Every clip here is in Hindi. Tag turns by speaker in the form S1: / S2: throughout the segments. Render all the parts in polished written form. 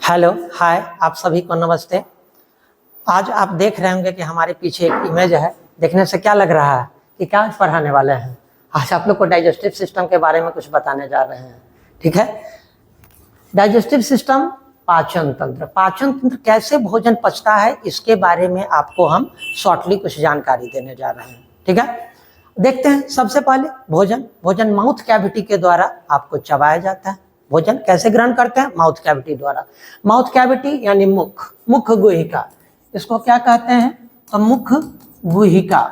S1: हेलो हाय, आप सभी को नमस्ते। आज आप देख रहे होंगे कि हमारे पीछे एक इमेज है। देखने से क्या लग रहा है कि क्या पढ़ाने वाले हैं? आज आप लोग को डाइजेस्टिव सिस्टम के बारे में कुछ बताने जा रहे हैं। ठीक है, डाइजेस्टिव सिस्टम पाचन तंत्र कैसे भोजन पचता है, इसके बारे में आपको हम शॉर्टली कुछ जानकारी देने जा रहे हैं। ठीक है, देखते हैं। सबसे पहले भोजन माउथ कैविटी के द्वारा आपको चबाया जाता है। भोजन कैसे ग्रहण करते हैं? माउथ कैविटी द्वारा। माउथ कैविटी यानी मुख गुहिका, इसको क्या कहते हैं? तो मुख गुहिका,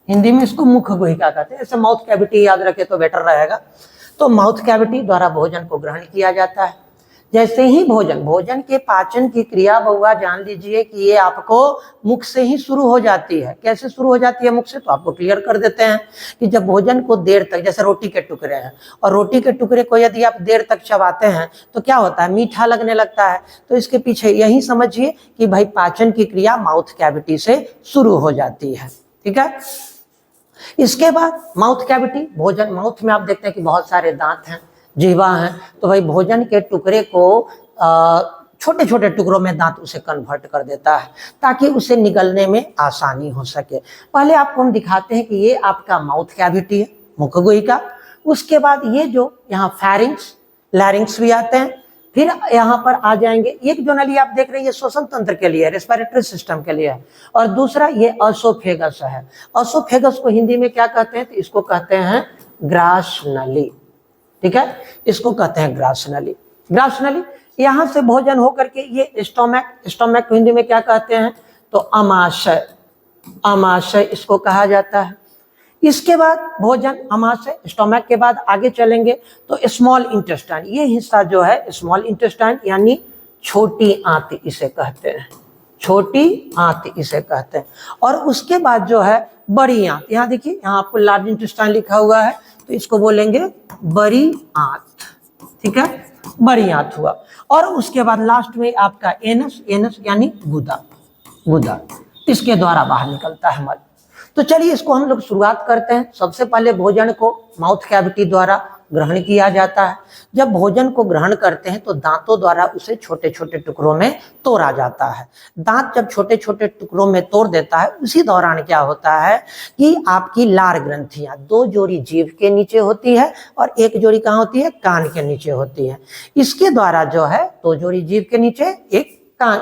S1: हिंदी में इसको मुख गुहिका कहते हैं। ऐसे माउथ कैविटी याद रखे तो बेटर रहेगा। तो माउथ कैविटी द्वारा भोजन को ग्रहण किया जाता है। जैसे ही भोजन के पाचन की क्रिया बउआ जान लीजिए कि ये आपको मुख से ही शुरू हो जाती है। कैसे शुरू हो जाती है मुख से? तो आपको क्लियर कर देते हैं कि जब भोजन को देर तक, जैसे रोटी के टुकड़े हैं और रोटी के टुकड़े को यदि आप देर तक चबाते हैं तो क्या होता है? मीठा लगने लगता है। तो इसके पीछे यही समझिए कि भाई पाचन की क्रिया माउथ कैविटी से शुरू हो जाती है। ठीक है, इसके बाद माउथ कैविटी, भोजन माउथ में आप देखते हैं कि बहुत सारे दांत हैं, जीवा है। तो भाई भोजन के टुकड़े को छोटे छोटे टुकड़ों में दांत उसे कन्वर्ट कर देता है ताकि उसे निगलने में आसानी हो सके। पहले आपको हम दिखाते हैं कि ये आपका माउथ कैविटी है, मुखगुहिका। उसके बाद ये जो यहाँ फैरिंग्स, लैरिंग्स भी आते हैं। फिर यहाँ पर आ जाएंगे, एक जो नली आप देख रहे हैं ये श्वसन तंत्र के लिए, रेस्पिरेटरी सिस्टम के लिए है। और दूसरा ये असोफेगस है। असोफेगस को हिंदी में क्या कहते हैं? तो इसको कहते हैं ग्रास नली। ठीक है, इसको कहते हैं ग्रास नली। ग्रास नली, यहां से भोजन होकर के ये स्टोमक को हिंदी में क्या कहते हैं? तो अमाशय इसको कहा जाता है। इसके बाद भोजन अमाशय, स्टोमक के बाद आगे चलेंगे तो स्मॉल इंटेस्टाइन, ये हिस्सा जो है स्मॉल इंटेस्टाइन यानी छोटी आंत इसे कहते हैं। छोटी आंत इसे कहते हैं। और उसके बाद जो है बड़ी आंत, यहाँ देखिए, यहाँ आपको लार्ज इंटेस्टाइन लिखा हुआ है तो इसको बोलेंगे बड़ी आंत। ठीक है, बड़ी आंत हुआ। और उसके बाद लास्ट में आपका एनस यानी गुदा, इसके द्वारा बाहर निकलता है मल। तो चलिए इसको हम लोग शुरुआत करते हैं। सबसे पहले भोजन को माउथ कैविटी द्वारा ग्रहण किया जाता है। जब भोजन को ग्रहण करते हैं तो दांतों द्वारा उसे छोटे छोटे टुकड़ों में तोड़ा जाता है। दांत जब छोटे छोटे टुकड़ों में तोड़ देता है, उसी दौरान क्या होता है कि आपकी लार ग्रंथियां, दो जोड़ी जीभ के नीचे होती है और एक जोड़ी कहाँ होती है? कान के नीचे होती है। इसके द्वारा जो है दो जोड़ी जीभ के नीचे, एक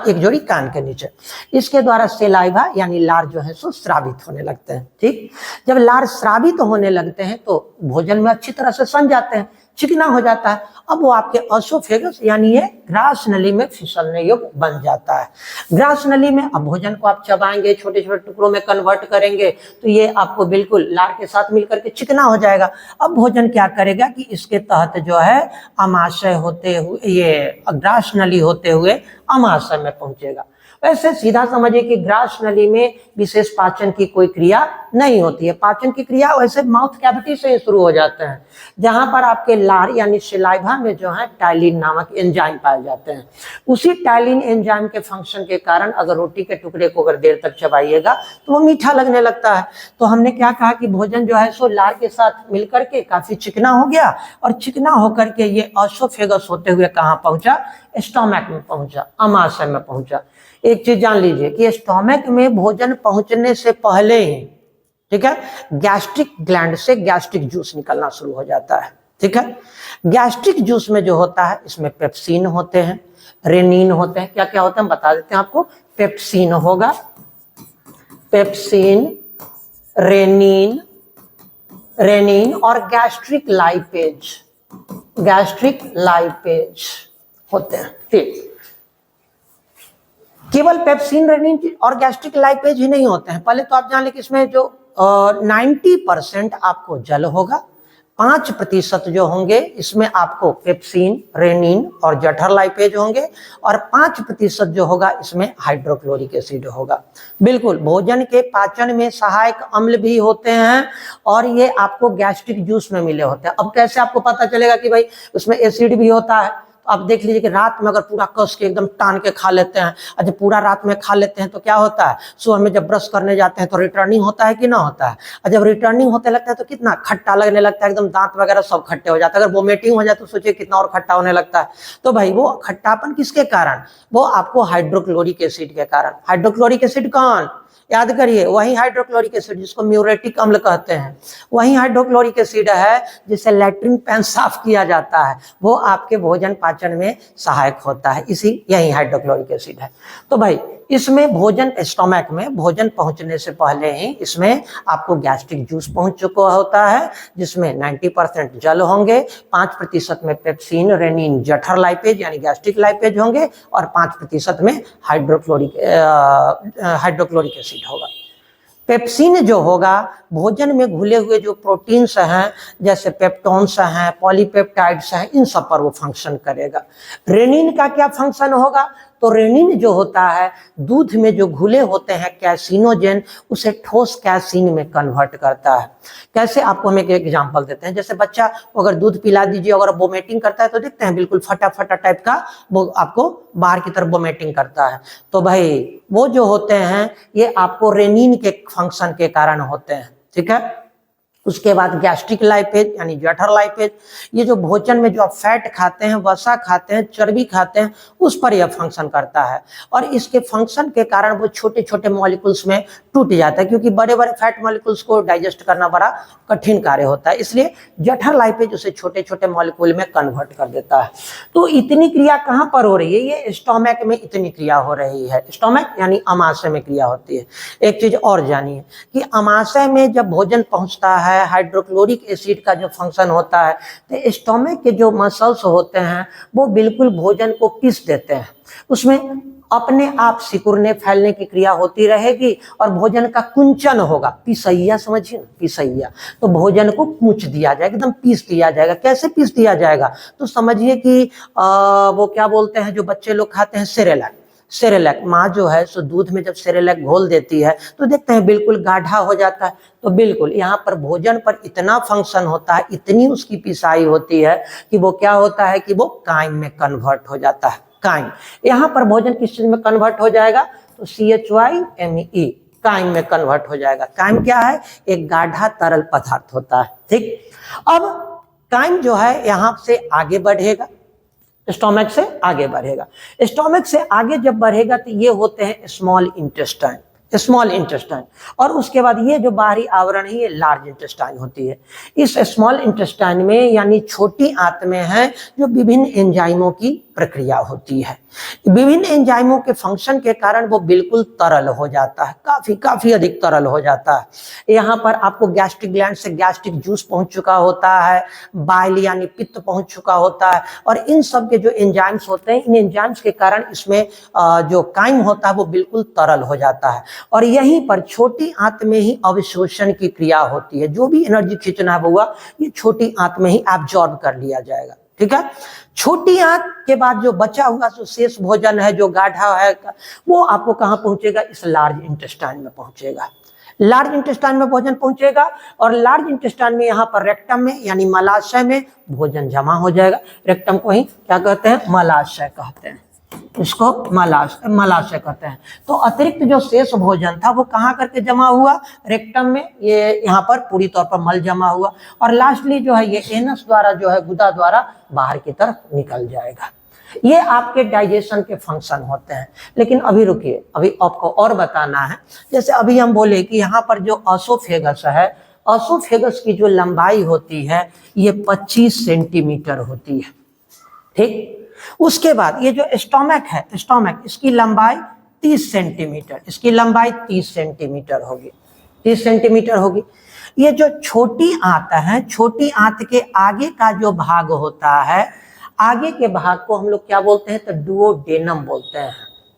S1: जोड़ी कान के नीचे, इसके द्वारा सेलाइवा यानी लार जो है सो स्रावित होने लगते हैं। ठीक, जब लार स्रावित होने लगते हैं तो भोजन में अच्छी तरह से सन जाते हैं, चिकना हो जाता है। अब वो आपके असोफेगस यानी ये ग्रास नली में फिसलने योग्य बन जाता है। ग्रास नली में अब भोजन को आप चबाएंगे, छोटे छोटे टुकड़ों में कन्वर्ट करेंगे तो ये आपको बिल्कुल लार के साथ मिलकर के चिकना हो जाएगा। अब भोजन क्या करेगा कि इसके तहत जो है अमाशय होते हुए, ये ग्रास नली होते हुए अमाशय में पहुंचेगा। वैसे सीधा समझिए कि ग्रास नली में विशेष पाचन की कोई क्रिया नहीं होती है। पाचन की क्रिया वैसे माउथ कैविटी से ही शुरू हो जाते हैं, जहां पर आपके लार यानी सिलाइवा में जो है टाइलिन नामक एंजाइम पाए जाते हैं। उसी टाइलिन एंजाइम के फंक्शन के कारण अगर रोटी के टुकड़े को अगर देर तक चबाइएगा तो वो मीठा लगने लगता है। तो हमने क्या कहा कि भोजन जो है सो लार के साथ मिलकर के काफी चिकना हो गया और चिकना होकर के ये असोफेगस होते हुए कहाँ पहुंचा? स्टोमक में पहुंचा, अमाशय में पहुंचा। एक चीज जान लीजिए कि स्टोमक में भोजन पहुंचने से पहले ही, ठीक है, गैस्ट्रिक ग्लैंड से गैस्ट्रिक जूस निकलना शुरू हो जाता है। ठीक है, गैस्ट्रिक जूस में जो होता है इसमें पेप्सिन होते हैं, रेनिन होते हैं। क्या क्या होते हैं बता देते हैं आपको। पेप्सिन होगा, पेप्सिन, रेनिन और गैस्ट्रिक लाइपेज होते हैं। ठीक, केवल पेप्सिन, रेनिन और गैस्ट्रिक लाइपेज ही नहीं होते हैं। पहले तो आप जान लें कि इसमें जो 90% आपको जल होगा, 5% जो होंगे इसमें आपको पेप्सिन, रेनिन और जठर लाइपेज होंगे और 5% जो होगा इसमें हाइड्रोक्लोरिक एसिड होगा। बिल्कुल, भोजन के पाचन में सहायक अम्ल भी होते हैं और ये आपको गैस्ट्रिक जूस में मिले होते हैं। अब कैसे आपको पता चलेगा कि भाई उसमें एसिड भी होता है? तो आप देख लीजिए कि रात में अगर पूरा कस के एकदम टान के खा लेते हैं और जब पूरा रात में खा लेते हैं तो क्या होता है, सुबह में जब ब्रश करने जाते हैं तो रिटर्निंग होता है कि ना होता है, और जब रिटर्निंग होते लगता है तो कितना खट्टा लगने लगता है, एकदम दांत वगैरह सब खट्टे हो जाते हैं। अगर वोमिटिंग हो जाए तो सोचिए कितना और खट्टा होने लगता है। तो भाई वो खट्टापन किसके कारण, वो आपको हाइड्रोक्लोरिक एसिड के कारण। हाइड्रोक्लोरिक एसिड कौन, याद करिए, वही हाइड्रोक्लोरिक एसिड जिसको म्यूरेटिक अम्ल कहते हैं, वही हाइड्रोक्लोरिक एसिड है जिससे लैट्रिन पैन साफ किया जाता है, वो आपके भोजन पाचन में सहायक होता है, इसी यही हाइड्रोक्लोरिक एसिड है। तो भाई इसमें भोजन स्टोमक में भोजन पहुंचने से पहले ही इसमें आपको गैस्ट्रिक जूस पहुंच चुका होता है, जिसमें 90% जल होंगे, 5% में पेप्सिन, रेनिन, जठर लाइपेज यानी गैस्ट्रिक लाइपेज होंगे, और 5% में हाइड्रोक्लोरिक एसिड होगा। पेप्सिन जो होगा भोजन में घुले हुए जो प्रोटीन्स हैं जैसे पेप्टोन्स हैं, पॉलीपेप्टाइड्स हैं, इन सब पर वो फंक्शन करेगा। रेनिन का क्या फंक्शन होगा, तो रेनिन जो होता है दूध में जो घुले होते हैं कैसिनोजेन, उसे ठोस कैसीन में कन्वर्ट करता है। कैसे, आपको हम एक एग्जांपल देते हैं। जैसे बच्चा अगर दूध पिला दीजिए, अगर वोमिटिंग करता है तो देखते हैं बिल्कुल फटा फटा टाइप का वो आपको बाहर की तरफ वोमिटिंग करता है। तो भाई वो जो होते हैं ये आपको रेनिन के फंक्शन के कारण होते हैं, ठीक है। उसके बाद गैस्ट्रिक लाइपेज यानी जठर लाइपेज, ये जो भोजन में जो आप फैट खाते हैं, वसा खाते हैं, चर्बी खाते हैं, उस पर यह फंक्शन करता है। और इसके फंक्शन के कारण वो छोटे छोटे मॉलिक्यूल्स में टूट जाता है, क्योंकि बड़े बड़े फैट मॉलिक्यूल्स को डाइजेस्ट करना बड़ा कठिन कार्य होता है, इसलिए जठर लाइपेज उसे छोटे छोटे मॉलिक्यूल में कन्वर्ट कर देता है। तो इतनी क्रिया कहाँ पर हो रही है, ये स्टोमक में इतनी क्रिया हो रही है। स्टोमक यानी अमाशय में क्रिया होती है। एक चीज और जानिए कि अमाशय में जब भोजन पहुंचता है, हाइड्रोक्लोरिक एसिड का जो फंक्शन होता है, तो स्टोमक के जो मसल्स होते हैं वो बिल्कुल भोजन को पीस देते हैं, उसमें अपने आप सिकुड़ने फैलने की क्रिया होती रहेगी और भोजन का कुंचन होगा। पिसैया समझिए ना, पिसैया, तो भोजन को कूच दिया जाएगा, एकदम पीस दिया जाएगा। कैसे पीस दिया जाएगा, तो समझिए कि वो क्या बोलते हैं जो बच्चे लोग खाते हैं, सेरेलैक। सेरेलैक माँ जो है सो दूध में जब सेरेलैक घोल देती है तो देखते हैं बिल्कुल गाढ़ा हो जाता है। तो बिल्कुल यहाँ पर भोजन पर इतना फंक्शन होता है, इतनी उसकी पिसाई होती है कि वो क्या होता है कि वो काइम में कन्वर्ट हो जाता है। काइम, यहाँ पर भोजन किस चीज में कन्वर्ट हो जाएगा, तो CHYME, काइम में कन्वर्ट हो जाएगा। काइम क्या है, एक गाढ़ा तरल पदार्थ होता है, ठीक। अब काइम जो है यहाँ से आगे बढ़ेगा, स्टोमक से आगे बढ़ेगा। स्टोमक से आगे जब बढ़ेगा तो ये होते हैं स्मॉल इंटेस्टाइन, स्मॉल इंटेस्टाइन, और उसके बाद ये जो बाहरी आवरण है ये लार्ज इंटेस्टाइन होती है। इस स्मॉल इंटेस्टाइन में यानी छोटी आंत में है जो विभिन्न एंजाइमों की प्रक्रिया होती है। विभिन्न एंजाइमों के फंक्शन के कारण वो बिल्कुल तरल हो जाता है, काफी अधिक तरल हो जाता है। यहाँ पर आपको गैस्ट्रिक ग्लैंड से गैस्ट्रिक जूस पहुंच चुका होता है, बाइल यानी पित्त पहुंच चुका होता है, और इन सब के जो एंजाइम्स होते हैं, इन एंजाइम्स के कारण इसमें जो काइम होता है वो बिल्कुल तरल हो जाता है। और यहीं पर छोटी आंत में ही अवशोषण की क्रिया होती है। जो भी एनर्जी खींचना हुआ ये छोटी आंत में ही एब्जॉर्ब कर लिया जाएगा, ठीक है। छोटी आंत के बाद जो बचा हुआ जो शेष भोजन है, जो गाढ़ा है, वो आपको कहाँ पहुंचेगा, इस लार्ज इंटेस्टाइन में पहुंचेगा। लार्ज इंटेस्टाइन में भोजन पहुंचेगा, और लार्ज इंटेस्टाइन में यहाँ पर रेक्टम में यानी मलाशय में भोजन जमा हो जाएगा। रेक्टम को ही क्या कहते हैं, मलाशय कहते हैं, इसको मलाशय कहते हैं। तो अतिरिक्त जो शेष भोजन था वो कहाँ करके जमा हुआ, रेक्टम में, ये यहाँ पर पूरी तौर पर मल जमा हुआ, और लास्टली जो है ये एनस द्वारा जो है गुदा द्वारा बाहर की तरफ निकल जाएगा। ये आपके डाइजेशन के फंक्शन होते हैं। लेकिन अभी रुकिए, अभी आपको और बताना है। जैसे अभी हम बोले कि यहाँ पर जो असोफेगस है, असोफेगस की जो लंबाई होती है ये 25 सेंटीमीटर होती है, ठीक। उसके बाद ये जो स्टोमक है, स्टोमक, इसकी लंबाई 30 सेंटीमीटर, इसकी लंबाई 30 सेंटीमीटर होगी, 30 सेंटीमीटर होगी। ये जो छोटी आंत है, छोटी आंत के आगे का जो भाग होता है, आगे के भाग को हम लोग क्या बोलते हैं, तो डुओडेनम बोलते हैं,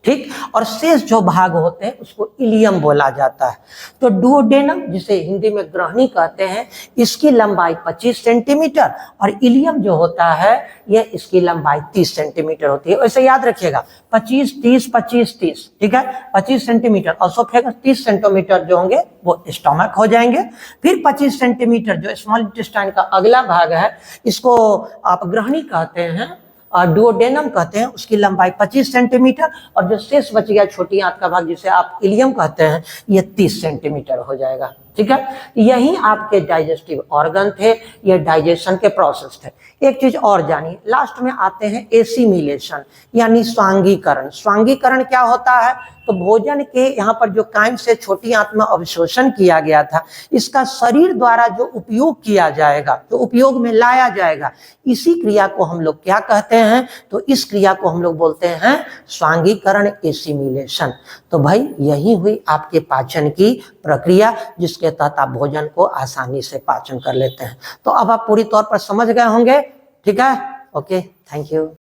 S1: ठीक। और शेष जो भाग होते हैं उसको इलियम बोला जाता है। तो डुओडेनम, जिसे हिंदी में ग्रहणी कहते हैं, इसकी लंबाई 25 सेंटीमीटर, और इलियम जो होता है ये इसकी लंबाई 30 सेंटीमीटर होती है। वैसे याद रखिएगा 25 30 25 30, ठीक है। 25 सेंटीमीटर असोफेगस, 30 सेंटीमीटर जो होंगे वो स्टोमक हो जाएंगे। फिर 25 सेंटीमीटर जो स्मॉल इंटेस्टाइन का अगला भाग है, इसको आप ग्रहणी कहते हैं, डुओडेनम कहते हैं, उसकी लंबाई 25 सेंटीमीटर, और जो शेष बच गया छोटी आंत का भाग जिसे आप इलियम कहते हैं, ये 30 सेंटीमीटर हो जाएगा। ठीक है, यही आपके डाइजेस्टिव ऑर्गन थे, ये डाइजेशन के प्रोसेस थे। एक चीज और जानिए, लास्ट में आते हैं एसिमिलेशन यानी स्वांगीकरण। स्वांगीकरण क्या होता है? तो भोजन के यहाँ पर जो काइम से छोटी आंत में अवशोषण किया गया था, इसका शरीर द्वारा जो उपयोग किया जाएगा, जो उपयोग में लाया जाएगा, इसी क्रिया को हम लोग क्या कहते हैं? तो इस क्रिया को हम लोग बोलते हैं स्वांगीकरण, एसिमिलेशन। तो भाई यही हुई आपके पाचन की प्रक्रिया, जिसके तहत आप भोजन को आसानी से पाचन कर लेते हैं। तो अब आप पूरी तौर पर समझ गए होंगे। ठीक है, ओके, थैंक यू।